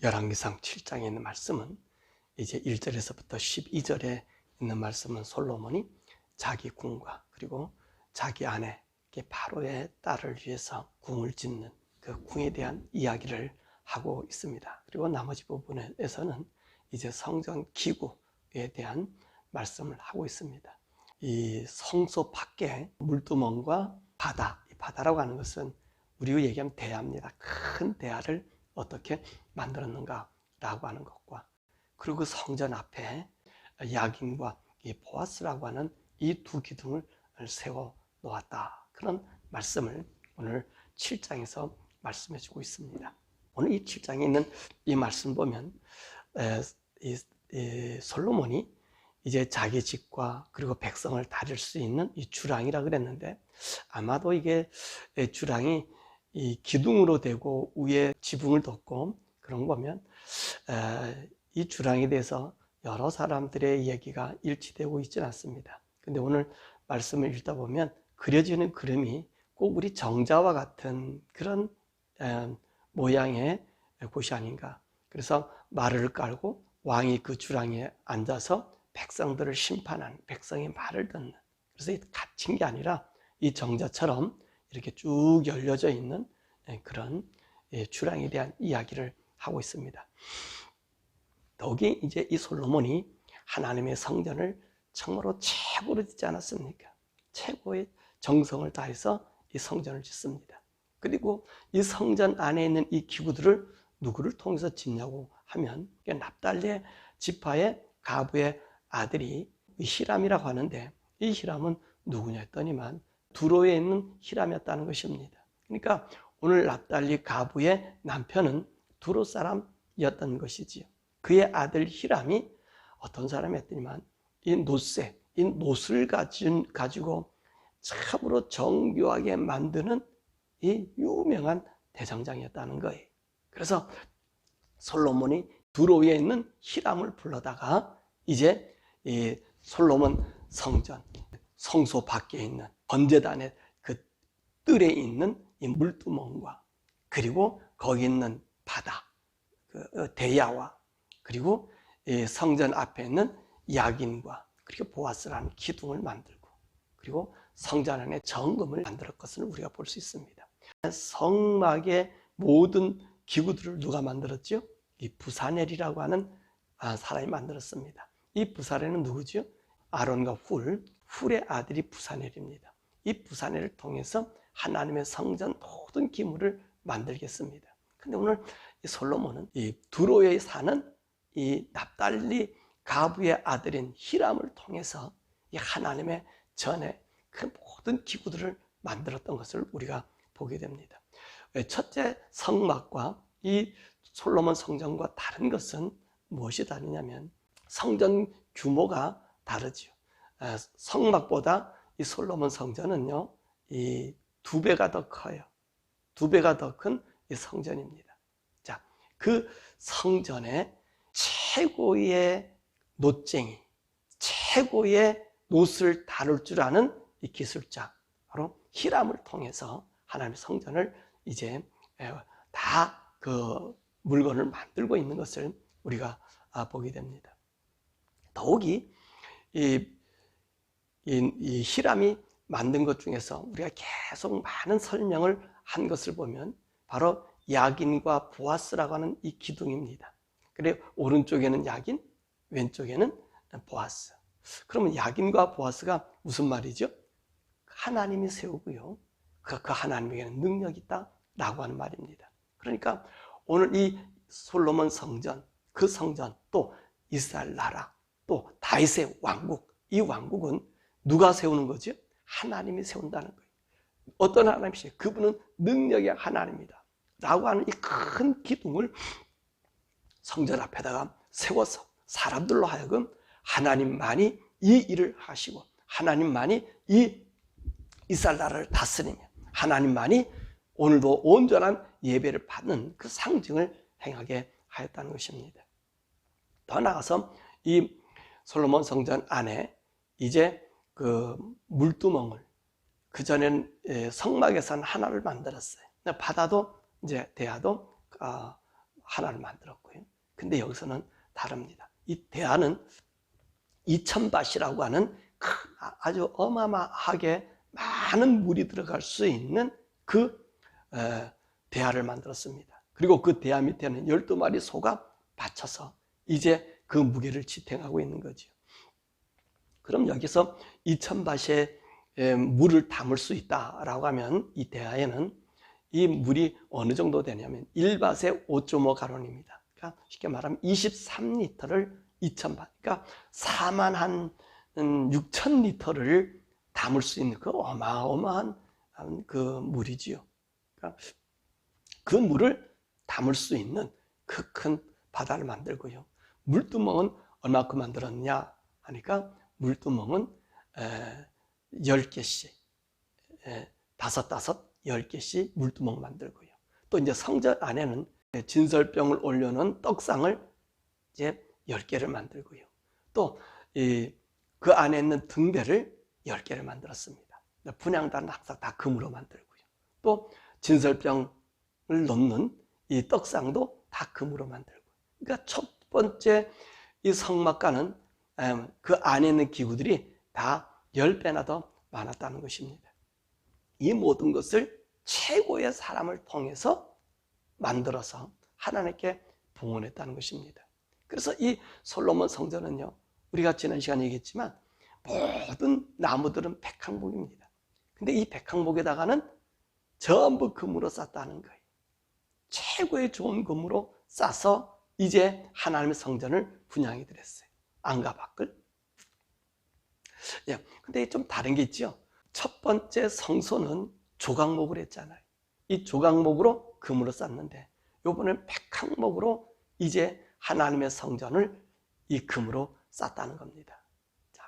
열왕기상 7장에 있는 말씀은 이제 1절에서부터 12절에 있는 말씀은 솔로몬이 자기 궁과 그리고 자기 아내 바로의 딸을 위해서 궁을 짓는 그 궁에 대한 이야기를 하고 있습니다. 그리고 나머지 부분에서는 이제 성전 기구에 대한 말씀을 하고 있습니다. 이 성소 밖에 물두멍과 바다, 이 바다라고 하는 것은 우리가 얘기하면 대야입니다. 큰 대야를 어떻게 만들었는가라고 하는 것과 그리고 그 성전 앞에 야긴과 이 보아스라고 하는 이 두 기둥을 세워 놓았다. 그런 말씀을 오늘 7장에서 말씀해 주고 있습니다. 오늘 이 7장에 있는 이 말씀 보면 솔로몬이 이제 자기 집과 그리고 백성을 다릴 수 있는 이 주랑이라 그랬는데 아마도 이게 주랑이 이 기둥으로 되고 위에 지붕을 덮고 그런 거면 이 주랑에 대해서 여러 사람들의 얘기가 일치되고 있지는 않습니다. 근데 오늘 말씀을 읽다 보면 그려지는 그림이 꼭 우리 정자와 같은 그런 모양의 곳이 아닌가. 그래서 말을 깔고 왕이 그 주랑에 앉아서 백성들을 심판하는, 백성의 말을 듣는, 그래서 갇힌 게 아니라 이 정자처럼 이렇게 쭉 열려져 있는 그런 주랑에 대한 이야기를 하고 있습니다. 더욱이 이제 이 솔로몬이 하나님의 성전을 참으로 최고로 짓지 않았습니까? 최고의 정성을 다해서 이 성전을 짓습니다. 그리고 이 성전 안에 있는 이 기구들을 누구를 통해서 짓냐고 하면 납달리의 지파의 가부의 아들이 히람이라고 하는데 이 히람은 누구냐 했더니만 두로에 있는 히람이었다는 것입니다. 그러니까 오늘 납달리 가부의 남편은 두로 사람이었던 것이지요. 그의 아들 히람이 어떤 사람이었더니만 이 놋새, 이 놋을 가지고 참으로 정교하게 만드는 이 유명한 대장장이었다는 거예요. 그래서 솔로몬이 두로에 있는 히람을 불러다가 이제 이 솔로몬 성전, 성소 밖에 있는 번제단의 그 뜰에 있는 이 물두멍과 그리고 거기 있는 바다, 그 대야와 그리고 이 성전 앞에 있는 야긴과 그리고 보아스라는 기둥을 만들고 그리고 성전 안에 정금을 만들었 것을 우리가 볼 수 있습니다. 성막의 모든 기구들을 누가 만들었죠? 이 부사넬이라고 하는 사람이 만들었습니다. 이 부사넬은 누구죠? 아론과 훌의 아들이 부사넬입니다. 이 부사넬을 통해서 하나님의 성전 모든 기물을 만들겠습니다. 근데 오늘 이 솔로몬은 이 두로에 사는 이 납달리 가부의 아들인 히람을 통해서 이 하나님의 전에 그 모든 기구들을 만들었던 것을 우리가 보게 됩니다. 첫째 성막과 이 솔로몬 성전과 다른 것은 무엇이 다르냐면 성전 규모가 다르죠. 성막보다 이 솔로몬 성전은요, 이 2배가 더 커요. 2배가 더 큰 이 성전입니다. 자, 그 성전에 최고의 놋쟁이, 최고의 놋을 다룰 줄 아는 이 기술자, 바로 히람을 통해서 하나님의 성전을 이제 다 그 물건을 만들고 있는 것을 우리가 보게 됩니다. 더욱이 이 히람이 만든 것 중에서 우리가 계속 많은 설명을 한 것을 보면 바로 야긴과 보아스라고 하는 이 기둥입니다. 그리고 오른쪽에는 야긴, 왼쪽에는 보아스. 그러면 야긴과 보아스가 무슨 말이죠? 하나님이 세우고요. 그 하나님에게는 능력이 있다라고 하는 말입니다. 그러니까 오늘 이 솔로몬 성전, 그 성전, 또 이스라엘 나라, 또 다윗의 왕국, 이 왕국은 누가 세우는 거죠? 하나님이 세운다는 거예요. 어떤 하나님이시죠? 그분은 능력의 하나님이다 라고 하는 이 큰 기둥을 성전 앞에다가 세워서 사람들로 하여금 하나님만이 이 일을 하시고 하나님만이 이 이스라엘 나라를 다스리며 하나님만이 오늘도 온전한 예배를 받는 그 상징을 행하게 하였다는 것입니다. 더 나아가서 이 솔로몬 성전 안에 이제 그 물두멍을 그전엔 성막에서는 하나를 만들었어요. 바다도 이제 대야도 하나를 만들었고요. 근데 여기서는 다릅니다. 이 대야는 2000밭이라고 하는 아주 어마어마하게 많은 물이 들어갈 수 있는 그 대야를 만들었습니다. 그리고 그 대야 밑에는 12마리 소가 받쳐서 이제 그 무게를 지탱하고 있는 거죠. 그럼 여기서 2000밭의 물을 담을 수 있다라고 하면 이 대야에는 이 물이 어느 정도 되냐면 1밭에 5.5 가론입니다. 그러니까 쉽게 말하면 23리터를 2000밭, 그러니까 46,000리터를 담을 수 있는 그 어마어마한 그 물이지요. 그러니까 그 물을 담을 수 있는 그 큰 바다를 만들고요. 물두멍은 얼마큼 만들었냐 하니까 물두멍은 10개씩, 10개씩 물두멍 만들고요. 또 이제 성전 안에는 진설병을 올려놓은 떡상을 이제 10개를 만들고요. 또 그 안에 있는 등대를 10개를 만들었습니다. 분향단은 항상 다 금으로 만들고요. 또 진설병을 넣는 이 떡상도 다 금으로 만들고. 그러니까 첫 번째 이 성막가는 그 안에 있는 기구들이 다 10배나 더 많았다는 것입니다. 이 모든 것을 최고의 사람을 통해서 만들어서 하나님께 봉헌했다는 것입니다. 그래서 이 솔로몬 성전은요, 우리가 지난 시간에 얘기했지만 모든 나무들은 백향목입니다. 근데 이 백향목에다가는 전부 금으로 쌌다는 거예요. 최고의 좋은 금으로 싸서 이제 하나님의 성전을 분향해 드렸어요. 안과 밖을. 근데 좀 다른 게 있죠. 첫 번째 성소는 조각목으로 했잖아요. 이 조각목으로 금으로 쌌는데 이번엔 백향목으로 이제 하나님의 성전을 이 금으로 쌌다는 겁니다.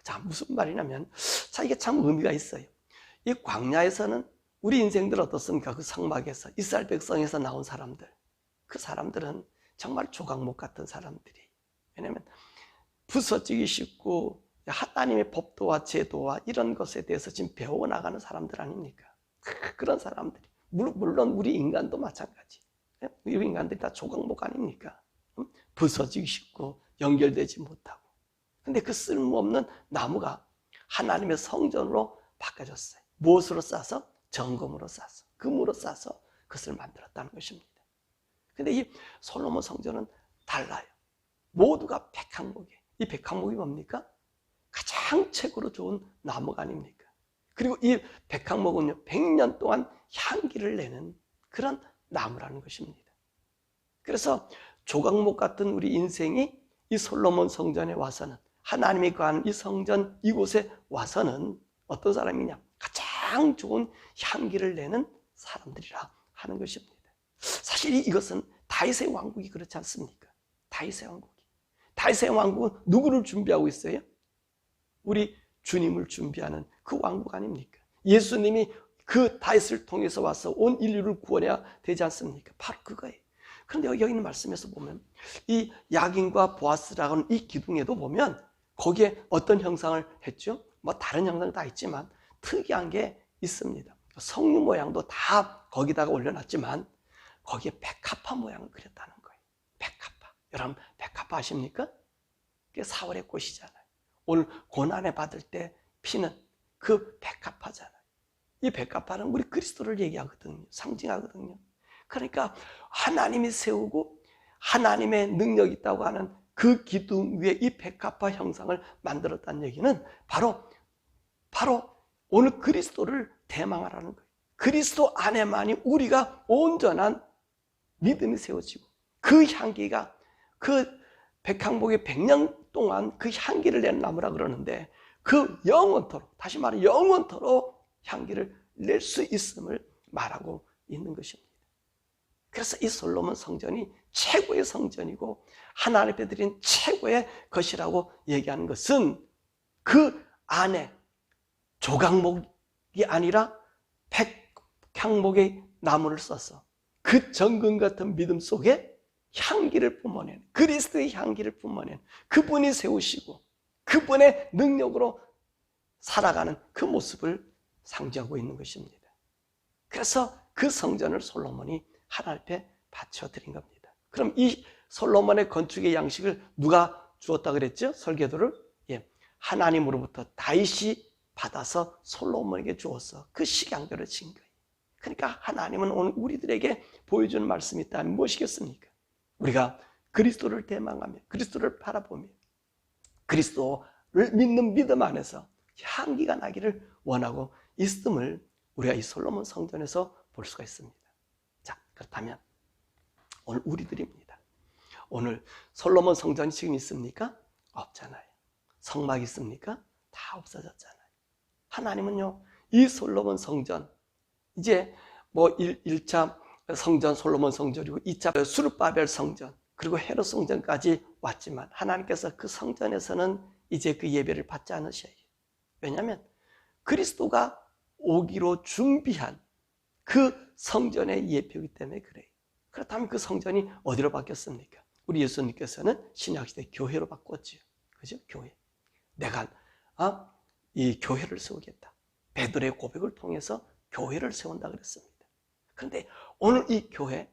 자, 무슨 말이냐면, 자, 이게 참 의미가 있어요. 이 광야에서는 우리 인생들 어떻습니까? 그 성막에서 이스라엘 백성에서 나온 사람들, 그 사람들은 정말 조각목 같은 사람들이, 왜냐하면 부서지기 쉽고 하나님의 법도와 제도와 이런 것에 대해서 지금 배워나가는 사람들 아닙니까? 그런 사람들이, 물론 우리 인간도 마찬가지. 우리 인간들이 다 조각목 아닙니까? 부서지기 쉽고 연결되지 못하고. 근데 그 쓸모없는 나무가 하나님의 성전으로 바꿔졌어요. 무엇으로 싸서? 정금으로 싸서, 금으로 싸서 그것을 만들었다는 것입니다. 근데 이 솔로몬 성전은 달라요. 모두가 백향목이에요. 이 백향목이 뭡니까? 가장 최고로 좋은 나무가 아닙니까? 그리고 이 백향목은요, 100년 동안 향기를 내는 그런 나무라는 것입니다. 그래서 조각목 같은 우리 인생이 이 솔로몬 성전에 와서는, 하나님이 거하는 이 성전 이곳에 와서는 어떤 사람이냐? 가장 좋은 향기를 내는 사람들이라 하는 것입니다. 사실 이것은 다윗의 왕국이 그렇지 않습니까? 다윗의 왕국은 누구를 준비하고 있어요? 우리 주님을 준비하는 그 왕국 아닙니까? 예수님이 그 다윗을 통해서 와서 온 인류를 구원해야 되지 않습니까? 바로 그거예요. 그런데 여기 있는 말씀에서 보면 이 야긴과 보아스라는 이 기둥에도 보면 거기에 어떤 형상을 했죠? 뭐 다른 형상 다 있지만 특이한 게 있습니다. 성류 모양도 다 거기다가 올려놨지만 거기에 백합화 모양을 그렸다는 거예요. 백합화. 여러분 백합화 아십니까? 그게 4월의 꽃이잖아요. 오늘 고난을 받을 때 피는 그 백합화잖아요. 이 백합화는 우리 그리스도를 얘기하거든요. 상징하거든요. 그러니까 하나님이 세우고 하나님의 능력이 있다고 하는 그 기둥 위에 이 백합화 형상을 만들었다는 얘기는 바로 오늘 그리스도를 대망하라는 거예요. 그리스도 안에만이 우리가 온전한 믿음이 세워지고 그 향기가 그 백향목의 100년 동안 그 향기를 내는 나무라 그러는데 그 영원토록, 다시 말해 영원토록 향기를 낼 수 있음을 말하고 있는 것입니다. 그래서 이 솔로몬 성전이 최고의 성전이고 하나님 앞에 드린 최고의 것이라고 얘기하는 것은 그 안에 조각목이 아니라 백향목의 나무를 써서 그 정금 같은 믿음 속에 향기를 뿜어낸, 그리스도의 향기를 뿜어낸 그분이 세우시고 그분의 능력으로 살아가는 그 모습을 상징하고 있는 것입니다. 그래서 그 성전을 솔로몬이 하나님 앞에 바쳐드린 겁니다. 그럼 이 솔로몬의 건축의 양식을 누가 주었다 그랬죠? 설계도를? 예, 하나님으로부터 다윗이 받아서 솔로몬에게 주었어. 그 식양대로 진 거예요. 그러니까 하나님은 오늘 우리들에게 보여주는 말씀이 있다면 무엇이겠습니까? 우리가 그리스도를 대망하며 그리스도를 바라보며 그리스도를 믿는 믿음 안에서 향기가 나기를 원하고 있음을 우리가 이 솔로몬 성전에서 볼 수가 있습니다. 자, 그렇다면 오늘 우리들입니다. 오늘 솔로몬 성전이 지금 있습니까? 없잖아요. 성막 있습니까? 다 없어졌잖아요. 하나님은요, 이 솔로몬 성전, 이제 뭐 1차 성전 솔로몬 성전이고 2차 수르바벨 성전, 그리고 헤롯 성전까지 왔지만 하나님께서 그 성전에서는 이제 그 예배를 받지 않으셔요. 왜냐하면 그리스도가 오기로 준비한 그 성전의 예표이기 때문에 그래요. 그렇다면 그 성전이 어디로 바뀌었습니까? 우리 예수님께서는 신약시대 교회로 바꿨지요. 그죠? 교회. 내가 이 교회를 세우겠다. 베드로의 고백을 통해서 교회를 세운다 그랬습니다. 그런데 오늘 이 교회,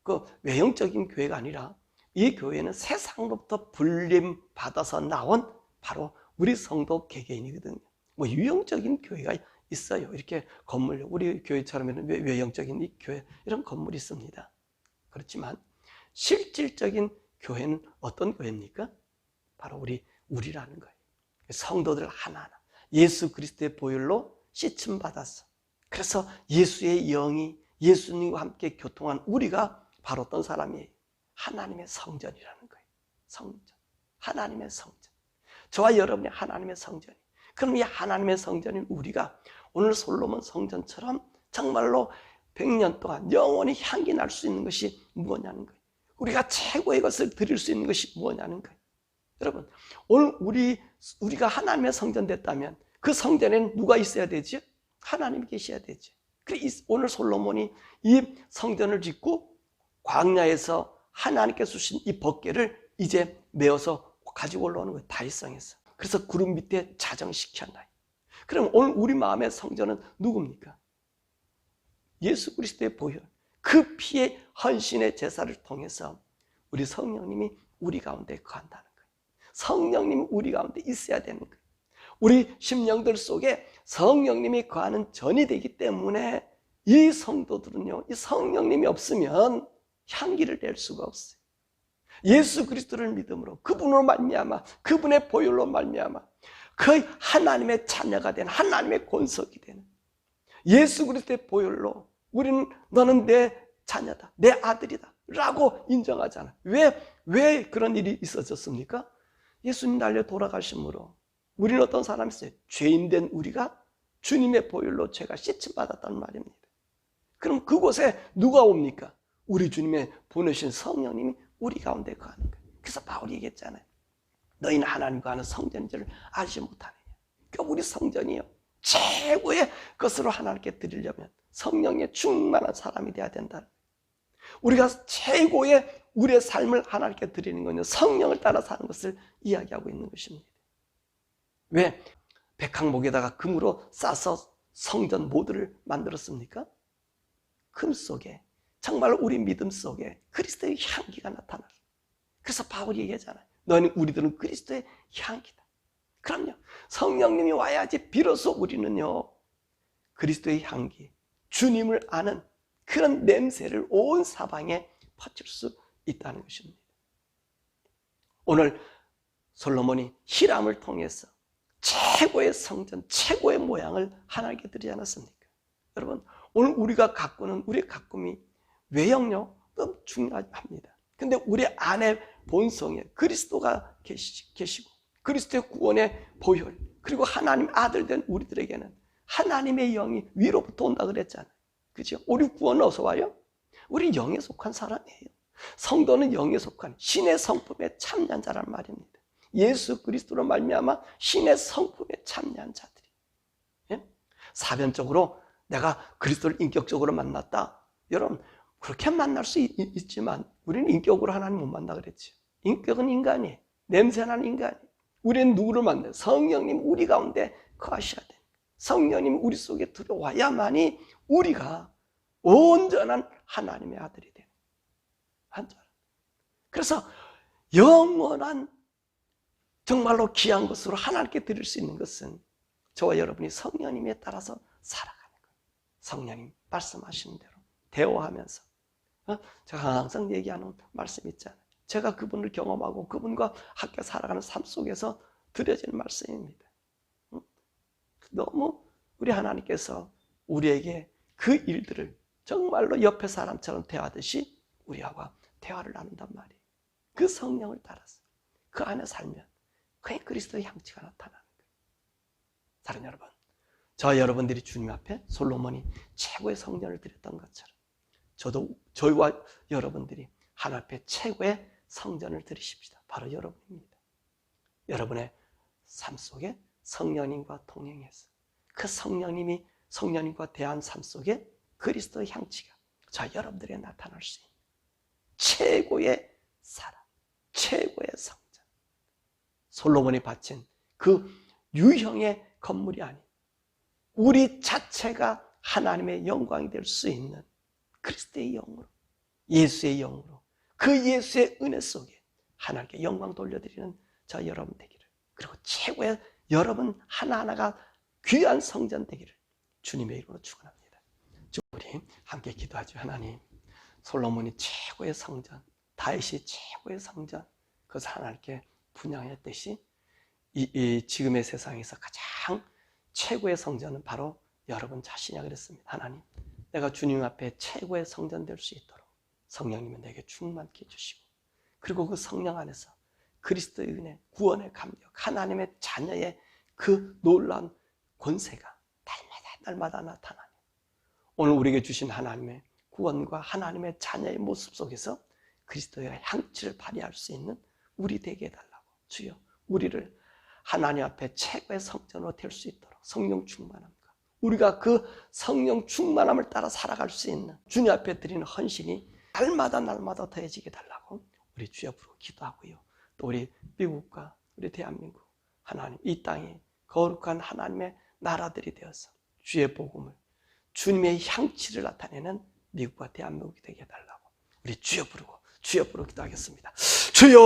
그 외형적인 교회가 아니라 이 교회는 세상으로부터 불림 받아서 나온 바로 우리 성도 개개인이거든요. 뭐 유형적인 교회가 있어요. 이렇게 건물, 우리 교회처럼 외형적인 이 교회, 이런 건물이 있습니다. 그렇지만 실질적인 교회는 어떤 교회입니까? 바로 우리라는 거예요. 성도들 하나하나 예수 그리스도의 보혈로 씻음 받았어. 그래서 예수의 영이 예수님과 함께 교통한 우리가 바로 어떤 사람이에요? 하나님의 성전이라는 거예요. 성전. 하나님의 성전. 저와 여러분이 하나님의 성전이. 그럼 이 하나님의 성전인 우리가 오늘 솔로몬 성전처럼 정말로 100년 동안 영원히 향기 날 수 있는 것이 무엇냐는 거예요. 우리가 최고의 것을 드릴 수 있는 것이 무엇냐는 거예요. 여러분, 오늘 우리가 하나님의 성전 됐다면 그 성전에는 누가 있어야 되죠? 하나님이 계셔야 되죠. 그래서 오늘 솔로몬이 이 성전을 짓고 광야에서 하나님께서 주신 이 법궤를 이제 메어서 가지고 올라오는 거예요. 다윗성에서. 그래서 구름 밑에 자정시켰나요? 그럼 오늘 우리 마음의 성전은 누굽니까? 예수 그리스도의 보혈, 그 피의 헌신의 제사를 통해서 우리 성령님이 우리 가운데 거한다는 거예요. 성령님이 우리 가운데 있어야 되는 거예요. 우리 심령들 속에 성령님이 거하는 전이 되기 때문에 이 성도들은요, 이 성령님이 없으면 향기를 낼 수가 없어요. 예수 그리스도를 믿음으로 그분으로 말미암아 그분의 보혈로 말미암아 그 하나님의 자녀가 되는 하나님의 권속이 되는 예수 그리스도의 보혈로 우리는 너는 내 자녀다, 내 아들이다 라고 인정하잖아. 왜 그런 일이 있어졌습니까? 예수님 날려 돌아가심으로 우리는 어떤 사람이었어요? 죄인된 우리가 주님의 보혈로 죄가 씻음받았다는 말입니다. 그럼 그곳에 누가 옵니까? 우리 주님의 보내신 성령님이 우리 가운데 거하는 거예요. 그래서 바울이 얘기했잖아요. 너희는 하나님과 하는 성전인 줄 알지 못하느냐. 그러니까 우리 성전이요, 최고의 것으로 하나님께 드리려면 성령에 충만한 사람이 돼야 된다. 우리가 최고의 우리의 삶을 하나님께 드리는 건요, 성령을 따라 사는 것을 이야기하고 있는 것입니다. 왜 백항목에다가 금으로 싸서 성전 모두를 만들었습니까? 금 속에 정말 우리 믿음 속에 그리스도의 향기가 나타나. 그래서 바울이 얘기하잖아요. 너희는 우리들은 그리스도의 향기다. 그럼요, 성령님이 와야지 비로소 우리는요 그리스도의 향기, 주님을 아는 그런 냄새를 온 사방에 퍼질 수 있다는 것입니다. 오늘 솔로몬이 히람을 통해서 최고의 성전, 최고의 모양을 하나님께 드리지 않았습니까? 여러분, 오늘 우리가 가꾸는 우리의 가꿈이 외형요 너무 중요합니다. 근데 우리 안에 본성에 그리스도가 계시고 그리스도의 구원의 보혈, 그리고 하나님 아들 된 우리들에게는 하나님의 영이 위로부터 온다 그랬잖아요. 그죠? 우리 구원은 어디서 와요? 우리 영에 속한 사람이에요. 성도는 영에 속한 신의 성품에 참여한 자란 말입니다. 예수 그리스도로 말미암아 신의 성품에 참여한 자들이. 예? 사변적으로 내가 그리스도를 인격적으로 만났다. 여러분, 그렇게 만날 수 있지만 우리는 인격으로 하나님 못 만나 그랬죠. 인격은 인간이에요. 냄새나는 인간이에요. 우리는 누구를 만나요? 성령님 우리 가운데 거하셔야 돼요. 성령님 우리 속에 들어와야만이 우리가 온전한 하나님의 아들이 돼요. 그래서 영원한 정말로 귀한 것으로 하나님께 드릴 수 있는 것은 저와 여러분이 성령님에 따라서 살아가는 거예요. 성령님 말씀하시는 대로 대화하면서 제가 항상 얘기하는 말씀 있잖아요. 제가 그분을 경험하고 그분과 함께 살아가는 삶 속에서 드려지는 말씀입니다. 너무 우리 하나님께서 우리에게 그 일들을 정말로 옆에 사람처럼 대하듯이 우리와 대화를 나눈단 말이에요. 그 성령을 따라서 그 안에 살면 그게 그리스도의 향취가 나타나는 거예요. 사랑하는 여러분, 저와 여러분들이 주님 앞에 솔로몬이 최고의 성전을 드렸던 것처럼 저희와 여러분들이 하나님 앞에 최고의 성전을 드리십시다. 바로 여러분입니다. 여러분의 삶 속에 성령님과 동행해서 그 성령님과 대한 삶 속에 그리스도의 향취가 저 여러분들에 나타날 수 있는 최고의 사람, 최고의 성전. 솔로몬이 바친 그 유형의 건물이 아닌 우리 자체가 하나님의 영광이 될 수 있는 그리스도의 영으로, 예수의 영으로, 그 예수의 은혜 속에 하나님께 영광 돌려드리는 저 여러분 되기를, 그리고 최고의 여러분 하나하나가 귀한 성전 되기를 주님의 이름으로 축원합니다. 우리 함께 기도하죠. 하나님, 솔로몬이 최고의 성전, 다윗이 최고의 성전, 그것을 하나님께 분양했듯이 이 지금의 세상에서 가장 최고의 성전은 바로 여러분 자신이라 그랬습니다. 하나님, 내가 주님 앞에 최고의 성전 될 수 있도록 성령님은 내게 충만케 해주시고, 그리고 그 성령 안에서 그리스도의 은혜, 구원의 감격, 하나님의 자녀의 그 놀라운 권세가 날마다 나타나니 오늘 우리에게 주신 하나님의 구원과 하나님의 자녀의 모습 속에서 그리스도의 향취를 발휘할 수 있는 우리 되게 해달라고. 주여, 우리를 하나님 앞에 최고의 성전으로 될 수 있도록 성령 충만함과 우리가 그 성령 충만함을 따라 살아갈 수 있는 주님 앞에 드리는 헌신이 날마다 더해지게 달라고 우리 주여 부르고 기도하고요. 또 우리 미국과 우리 대한민국, 하나님 이 땅에 거룩한 하나님의 나라들이 되어서 주의 복음을, 주님의 향취를 나타내는 미국과 대한민국이 되게 해달라고 우리 주여 부르고 기도하겠습니다. 주여!